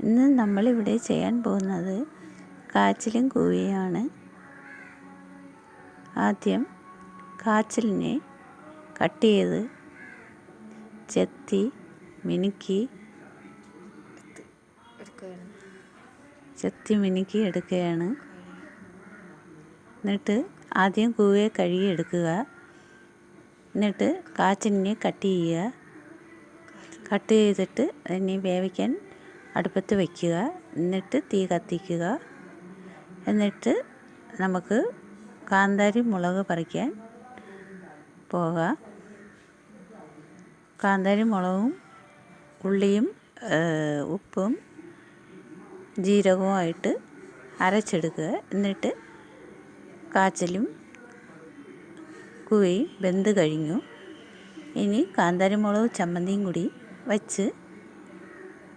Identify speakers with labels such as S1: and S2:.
S1: ഇന്ന് നമ്മളിവിടെ ചെയ്യാൻ പോകുന്നത് കാച്ചിലും കൂവയാണ്. ആദ്യം കാച്ചിലിനെ കട്ട് ചെയ്ത് ചെത്തി മിനുക്കി എടുക്കുകയാണ്. എന്നിട്ട് ആദ്യം കൂവയെ കഴുകി എടുക്കുക. എന്നിട്ട് കാച്ചിലിനെ കട്ട് ചെയ്യുക. കട്ട് ചെയ്തിട്ട് അതിനെ വേവിക്കാൻ അടുപ്പത്ത് വയ്ക്കുക. എന്നിട്ട് തീ കത്തിക്കുക. എന്നിട്ട് നമുക്ക് കാന്താരി മുളക് പറിക്കാൻ പോകാം. കാന്താരി മുളകും ഉള്ളിയും ഉപ്പും ജീരകവുമായിട്ട് അരച്ചെടുക്കുക. എന്നിട്ട് കാച്ചിലും കൂവയും വെന്ത് കഴിഞ്ഞു. ഇനി കാന്താരി മുളക് ചമ്മന്തിയും കൂടി വച്ച്